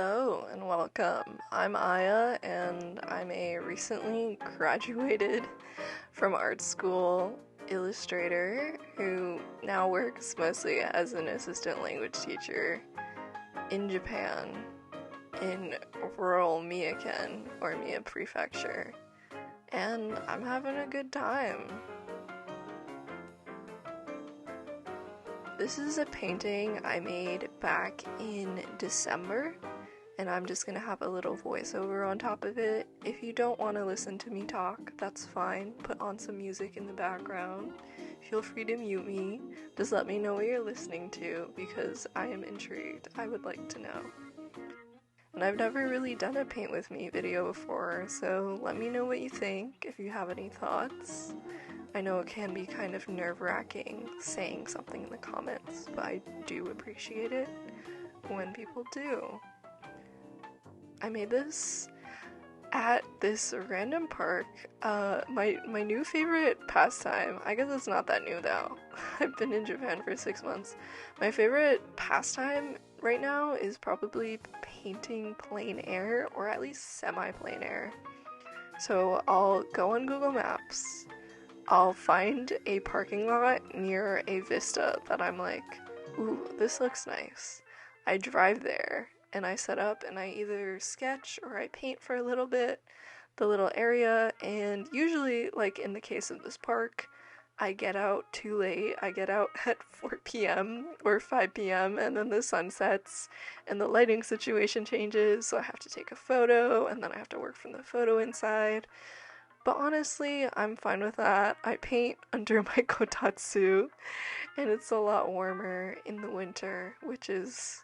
Hello and welcome. I'm Aya and I'm a recently graduated from art school illustrator who now works mostly as an assistant language teacher in Japan in rural Miyaken or Miya Prefecture. And I'm having a good time. This is a painting I made back in December, and I'm just gonna have a little voiceover on top of it. If you don't want to listen to me talk, that's fine. Put on some music in the background. Feel free to mute me. Just let me know what you're listening to, because I am intrigued. I would like to know. And I've never really done a paint with me video before, so let me know what you think if you have any thoughts. I know it can be kind of nerve-wracking saying something in the comments, but I do appreciate it when people do. I made this at this random park. My new favorite pastime, I guess it's not that new though. I've been in Japan for 6 months. My favorite pastime right now is probably painting plein air, or at least semi-plein air. So I'll go on Google Maps. I'll find a parking lot near a vista that I'm like, ooh, this looks nice. I drive there and I set up and I either sketch or I paint for a little bit the little area, and usually, like in the case of this park, I get out too late. I get out at 4 p.m. or 5 p.m. and then the sun sets and the lighting situation changes, so I have to take a photo and then I have to work from the photo inside. But honestly, I'm fine with that. I paint under my kotatsu, and it's a lot warmer in the winter, which is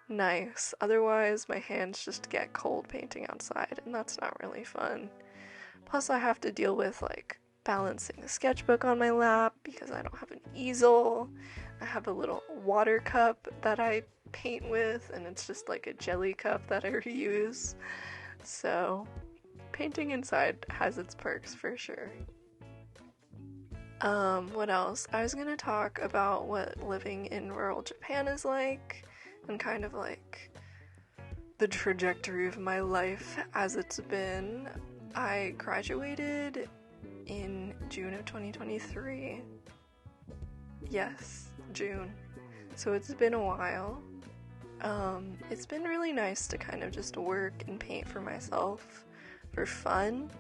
nice. Otherwise, my hands just get cold painting outside, and that's not really fun. Plus, I have to deal with, balancing the sketchbook on my lap because I don't have an easel. I have a little water cup that I paint with, and it's just like a jelly cup that I reuse. So painting inside has its perks for sure. What else? I was gonna talk about what living in rural Japan is like, and kind of like the trajectory of my life as it's been. I graduated in June of 2023. Yes, June. So it's been a while. It's been really nice to kind of just work and paint for myself for fun.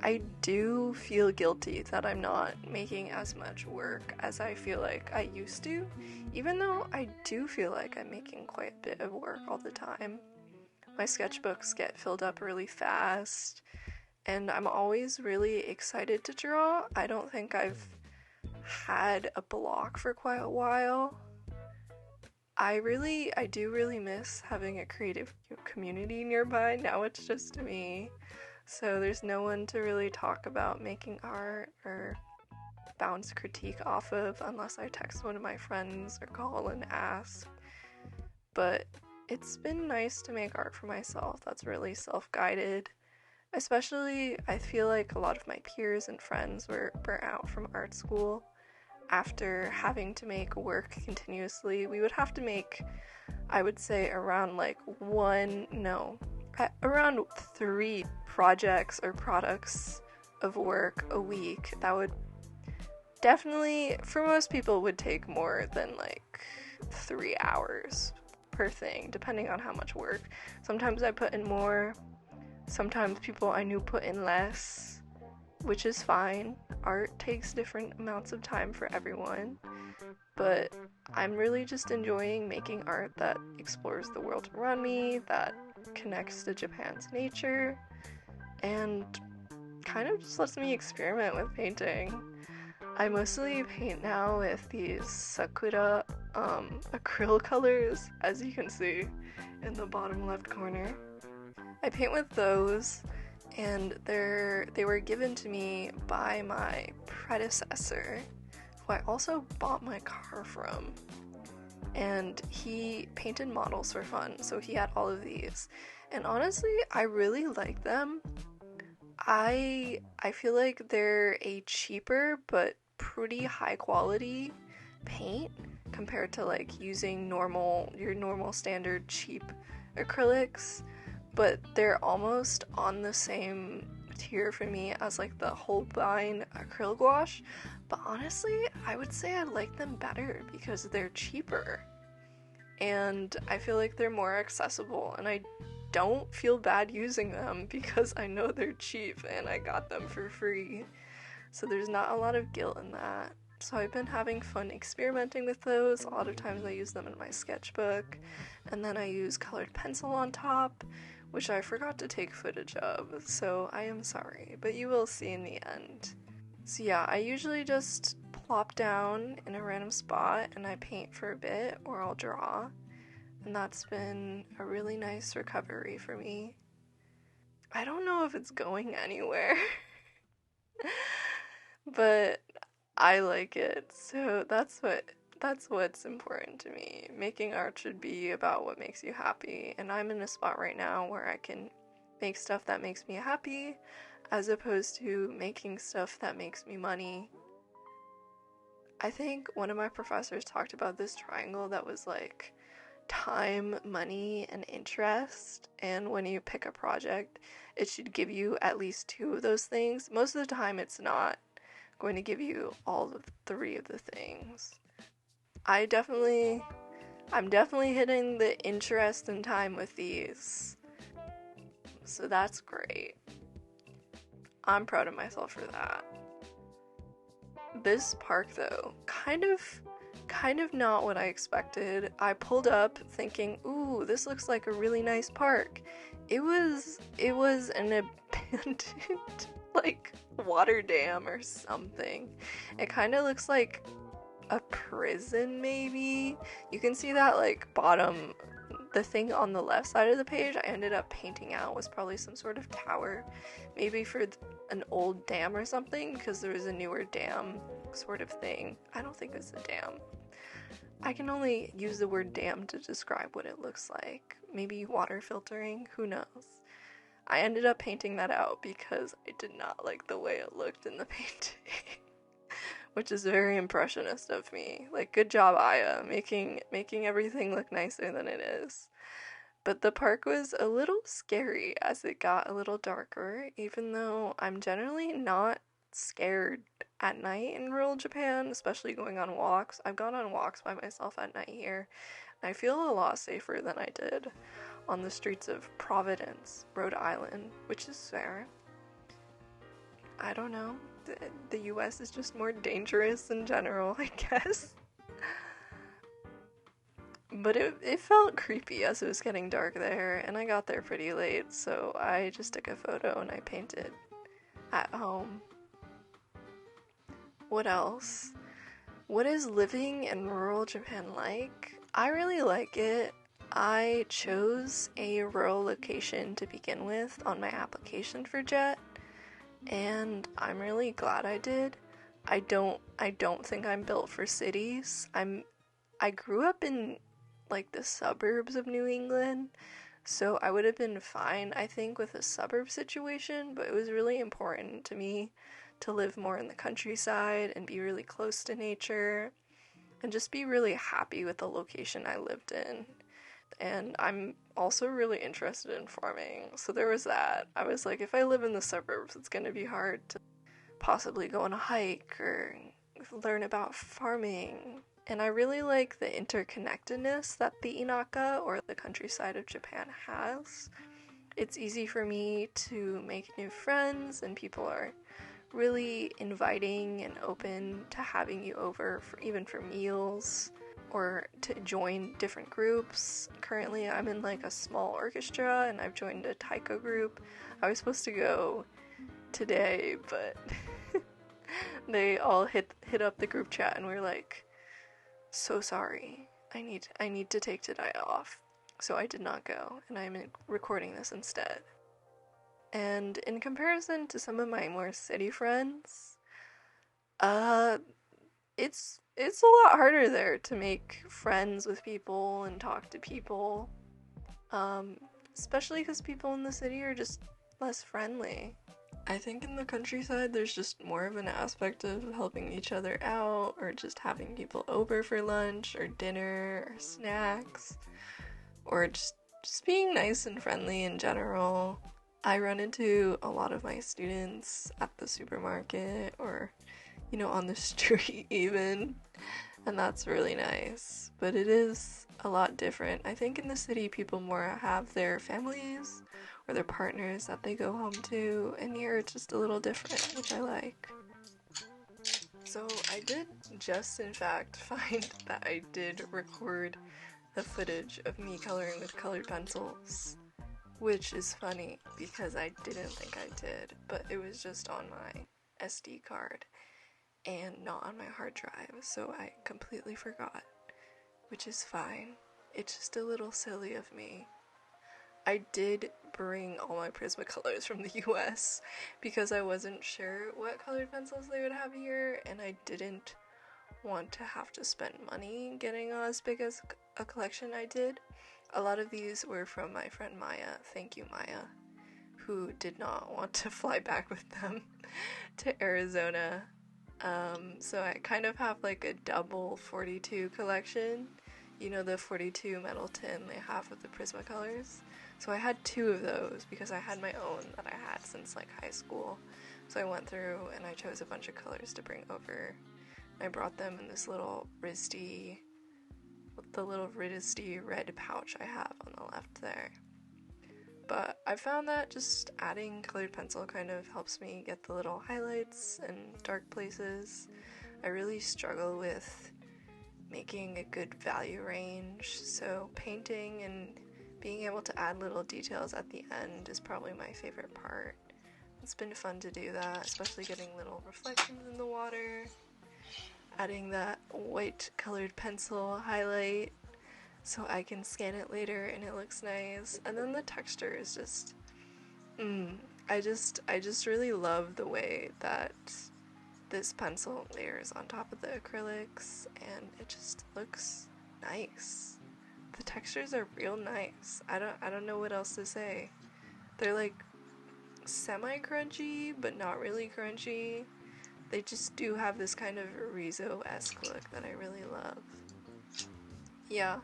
I do feel guilty that I'm not making as much work as I feel like I used to, even though I do feel like I'm making quite a bit of work all the time. My sketchbooks get filled up really fast, and I'm always really excited to draw. I don't think I've had a block for quite a while. I do really miss having a creative community nearby. Now it's just me. So there's no one to really talk about making art or bounce critique off of unless I text one of my friends or call and ask. But it's been nice to make art for myself that's really self-guided. Especially, I feel like a lot of my peers and friends were burnt out from art school. After having to make work continuously, we would have to make, I would say, around around 3 projects or products of work a week. That would definitely, for most people, would take more than 3 hours per thing, depending on how much work. Sometimes I put in more, sometimes people I knew put in less, which is fine. Art takes different amounts of time for everyone, but I'm really just enjoying making art that explores the world around me, that connects to Japan's nature, and kind of just lets me experiment with painting. I mostly paint now with these Sakura acryl colors, as you can see in the bottom left corner. I paint with those, and they were given to me by my predecessor, who I also bought my car from. And he painted models for fun, so he had all of these. And honestly, I really like them. I feel like they're a cheaper but pretty high quality paint compared to using your normal standard cheap acrylics, but they're almost on the same tier for me as like the holbein acryl gouache. But honestly, I would say I like them better because they're cheaper. And I feel like they're more accessible, and I don't feel bad using them because I know they're cheap and I got them for free. So there's not a lot of guilt in that. So I've been having fun experimenting with those. A lot of times I use them in my sketchbook, and then I use colored pencil on top, which I forgot to take footage of, so I am sorry, but you will see in the end. So yeah, I usually just plop down in a random spot and I paint for a bit, or I'll draw, and that's been a really nice recovery for me. I don't know if it's going anywhere, but I like it, so that's what's important to me. Making art should be about what makes you happy, and I'm in a spot right now where I can make stuff that makes me happy as opposed to making stuff that makes me money. I think one of my professors talked about this triangle that was like time, money, and interest, and when you pick a project, it should give you at least 2 of those things. Most of the time it's not going to give you all of 3 of the things. I'm definitely hitting the interest and time with these, so that's great. I'm proud of myself for that. This park though, kind of not what I expected. I pulled up thinking, ooh, this looks like a really nice park. It was an abandoned like water dam or something. It kind of looks like a prison, maybe. You can see that like bottom, the thing on the left side of the page I ended up painting out was probably some sort of tower, maybe for an old dam or something, because there was a newer dam sort of thing. I don't think it's a dam. I can only use the word dam to describe what it looks like. Maybe water filtering, who knows. I ended up painting that out because I did not like the way it looked in the painting. Which is very impressionist of me. Like, good job, Aya, making everything look nicer than it is. But the park was a little scary as it got a little darker, even though I'm generally not scared at night in rural Japan, especially going on walks. I've gone on walks by myself at night here, and I feel a lot safer than I did on the streets of Providence, Rhode Island, which is fair. I don't know. The US is just more dangerous in general, I guess. But it felt creepy as it was getting dark there, and I got there pretty late, so I just took a photo and I painted at home. What else? What is living in rural Japan like? I really like it. I chose a rural location to begin with on my application for JET, and I'm really glad I did. I don't think I'm built for cities. I grew up in like the suburbs of New England, so I would have been fine, I think, with a suburb situation, but it was really important to me to live more in the countryside and be really close to nature and just be really happy with the location I lived in. And I'm also really interested in farming, so there was that. I was like, if I live in the suburbs, it's going to be hard to possibly go on a hike or learn about farming. And I really like the interconnectedness that the Inaka, or the countryside of Japan, has. It's easy for me to make new friends, and people are really inviting and open to having you over, even for meals, or to join different groups. Currently, I'm in like a small orchestra, and I've joined a taiko group. I was supposed to go today, but they all hit up the group chat, and we're like, so sorry, I need to take today off. So I did not go, and I'm recording this instead. And in comparison to some of my more city friends, it's a lot harder there to make friends with people and talk to people, especially because people in the city are just less friendly. I think in the countryside there's just more of an aspect of helping each other out, or just having people over for lunch or dinner or snacks, or just just being nice and friendly in general. I run into a lot of my students at the supermarket or, you know, on the street even, and that's really nice. But it is a lot different. I think in the city people more have their families or their partners that they go home to, and here it's just a little different, which I like. So I did just in fact find that I did record the footage of me coloring with colored pencils, which is funny because I didn't think I did, but it was just on my SD card and not on my hard drive, so I completely forgot, which is fine. It's just a little silly of me. I did bring all my Prismacolors from the US because I wasn't sure what colored pencils they would have here, and I didn't want to have to spend money getting as big as a collection I did. A lot of these were from my friend Maya, thank you Maya, who did not want to fly back with them to Arizona. So I kind of have like a double 42 collection. You know, the 42 metal tin they have of the Prismacolors. So I had 2 of those because I had my own that I had since like high school. So I went through and I chose a bunch of colors to bring over. I brought them in this little RISD, the little RISD red pouch I have on the left there. But I found that just adding colored pencil kind of helps me get the little highlights and dark places. I really struggle with making a good value range, so painting and being able to add little details at the end is probably my favorite part. It's been fun to do that, especially getting little reflections in the water, adding that white colored pencil highlight so I can scan it later and it looks nice. And then the texture is just, I just really love the way that this pencil layers on top of the acrylics, and it just looks nice. The textures are real nice. I don't know what else to say. They're like semi-crunchy, but not really crunchy. They just do have this kind of Rizo-esque look that I really love. Yeah,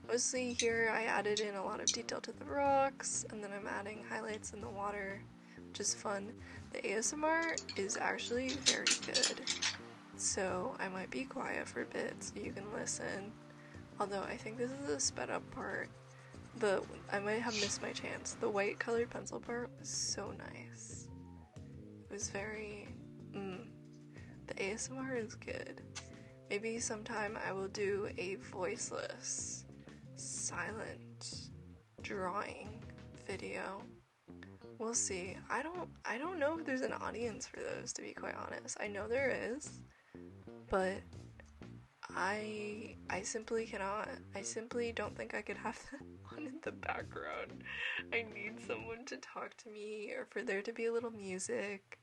mostly here I added in a lot of detail to the rocks, and then I'm adding highlights in the water, which is fun. The ASMR is actually very good, so I might be quiet for a bit so you can listen. Although I think this is a sped up part. I might have missed my chance. The white colored pencil part was so nice. It was very, the ASMR is good. Maybe sometime I will do a voiceless, silent drawing video. We'll see. I don't know if there's an audience for those, to be quite honest. I know there is, but I simply cannot. I simply don't think I could have that on in the background. I need someone to talk to me or for there to be a little music.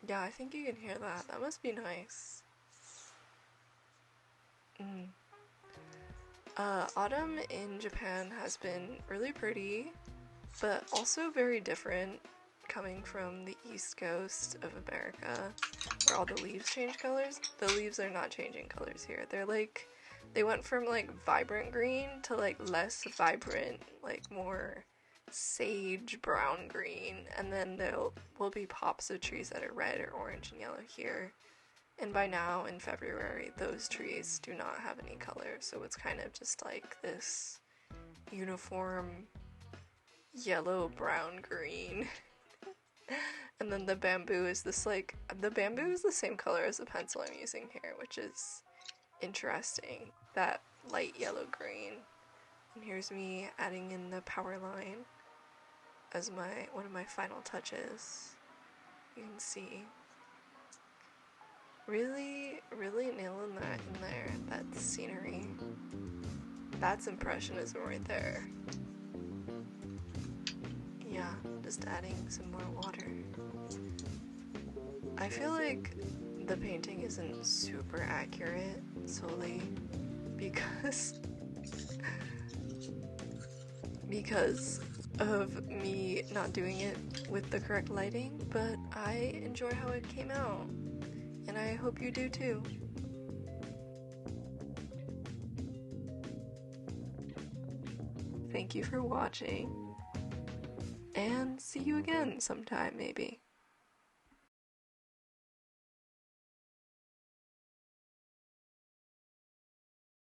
Yeah, I think you can hear that. That must be nice. Autumn in Japan has been really pretty, but also very different coming from the east coast of America, where all the leaves change colors. The leaves are not changing colors here. They're like, they went from like vibrant green to like less vibrant, like more sage brown green, and then there will be pops of trees that are red or orange and yellow here. And by now, in February, those trees do not have any color, so it's kind of just like this uniform yellow, brown, green. And then the bamboo is this like, the bamboo is the same color as the pencil I'm using here, which is interesting. That light yellow green. And here's me adding in the power line as one of my final touches. You can see. Really, really nailing that in there, that scenery. That's impressionism right there. Yeah, just adding some more water. I feel like the painting isn't super accurate solely because of me not doing it with the correct lighting, but I enjoy how it came out, and I hope you do too. Thank you for watching, and see you again sometime maybe.